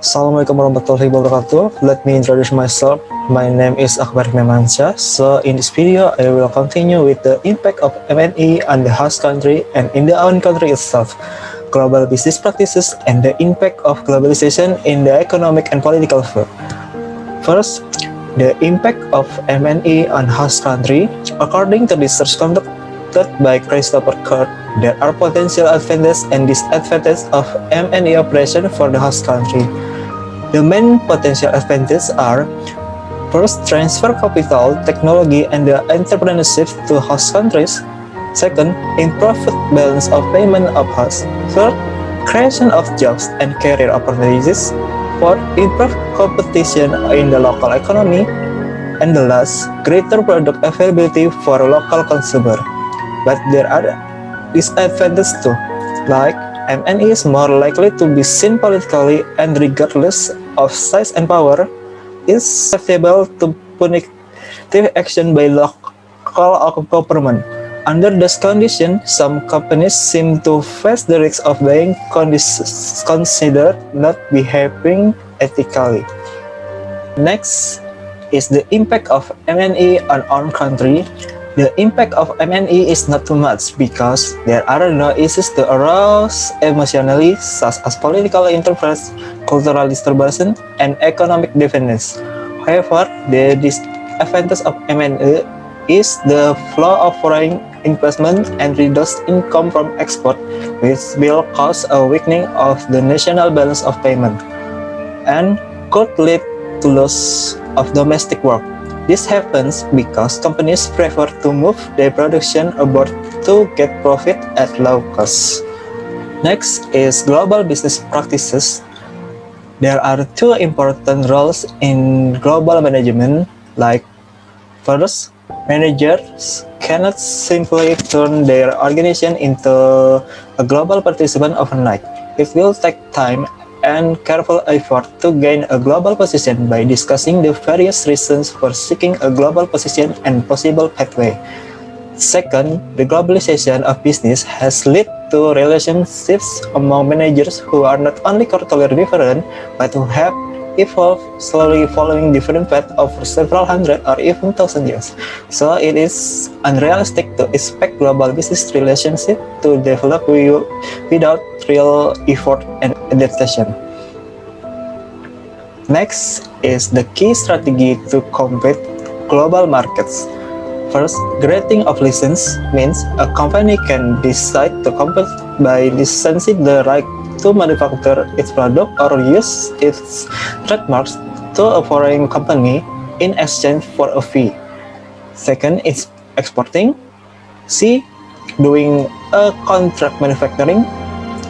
Assalamualaikum warahmatullahi wabarakatuh. Let me introduce myself. My name is Akbar Memansyah. So in this video, I will continue with the impact of M&A on the host country and in the own country itself, global business practices, and the impact of globalization in the economic and political field. First, the impact of M&A on host country. According to research conducted by Christopher Kurt, there are potential advantages and disadvantages of M&A operation for the host country. The main potential advantages are: first, transfer capital, technology, and the entrepreneurship to host countries. Second, improved balance of payment of hosts. Third, creation of jobs and career opportunities. Fourth, improved competition in the local economy. And the last, greater product availability for local consumer. But there are disadvantages too, like M&A is more likely to be seen politically, and regardless of size and power, is susceptible to punitive action by local government. Under this condition, some companies seem to face the risk of being considered not behaving ethically. Next is the impact of M&A on our country. The impact of M&A is not too much because there are no issues to arouse emotionally, such as political interference, cultural disturbance, and economic dependence. However, the disadvantage of M&A is the flow of foreign investment and reduced income from export, which will cause a weakening of the national balance of payment and could lead to loss of domestic work. This happens because companies prefer to move their production abroad to get profit at low cost. Next is global business practices. There are two important roles in global management, like first, managers cannot simply turn their organization into a global participant overnight. It will take time and careful effort to gain a global position by discussing the various reasons for seeking a global position and possible pathway. Second, the globalization of business has led to relationships among managers who are not only culturally different, but who have evolved slowly following different paths over several hundred or even thousand years. So it is unrealistic to expect global business relationship to develop without real effort and adaptation. Next is the key strategy to compete global markets. First, granting of license means a company can decide to compete by licensing the right to manufacture its product or use its trademarks to a foreign company in exchange for a fee. Second is exporting. C. Doing a contract manufacturing.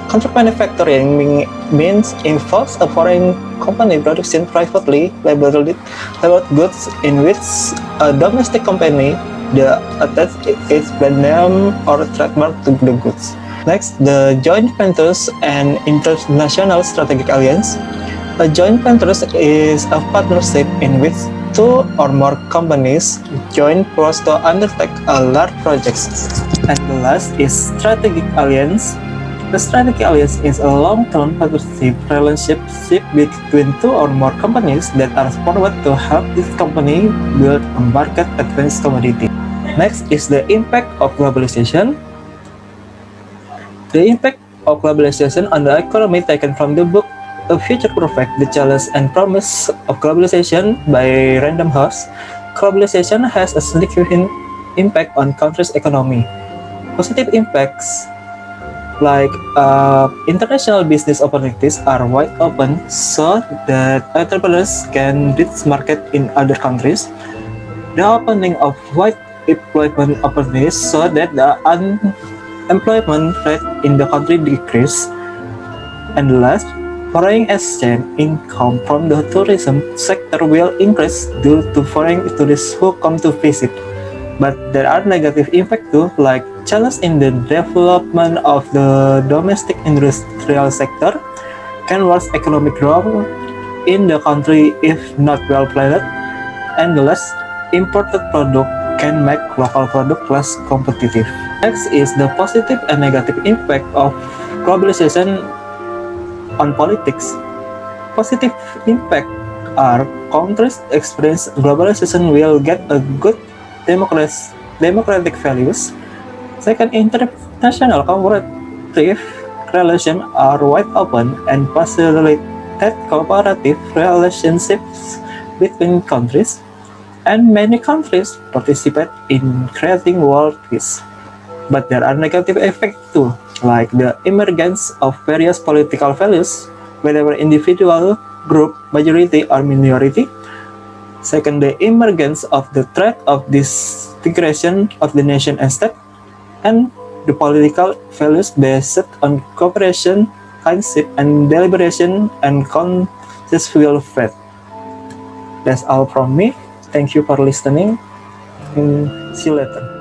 Contract manufacturing means involves a foreign company producing privately labeled goods in which a domestic company attaches its brand name or trademark to the goods. Next, the joint ventures and international strategic alliance. A joint venture is a partnership in which two or more companies join force to undertake a large project. And the last is strategic alliance. The strategic alliance is a long-term partnership relationship between two or more companies that are forward to help this company build a market advanced commodity. Next is the impact of globalization. The impact of globalization on the economy, taken from the book A Future Perfect, The Challenge and Promise of Globalization by Random House. Globalization has a significant impact on countries' economy. Positive impacts like international business opportunities are wide open so that entrepreneurs can reach market in other countries. The opening of wide employment opportunities so that the unemployment rate in the country decrease. And last, foreign exchange income from the tourism sector will increase due to foreign tourists who come to visit. But there are negative impacts too, like challenge in the development of the domestic industrial sector, can worsen economic growth in the country if not well planned, and the less imported product can make local product less competitive. Next is the positive and negative impact of globalization on politics. positive impact our countries experience globalization will get a good democratic values. Second, international cooperative relations are wide open and facilitate cooperative relationships between countries, and many countries participate in creating world peace. But there are negative effects too, like the emergence of various political values, whether individual, group, majority, or minority. Second, the emergence of the threat of disintegration of the nation and state, and the political values based on cooperation, kindship, and deliberation and consensual faith. That's all from me. Thank you for listening, and see you later.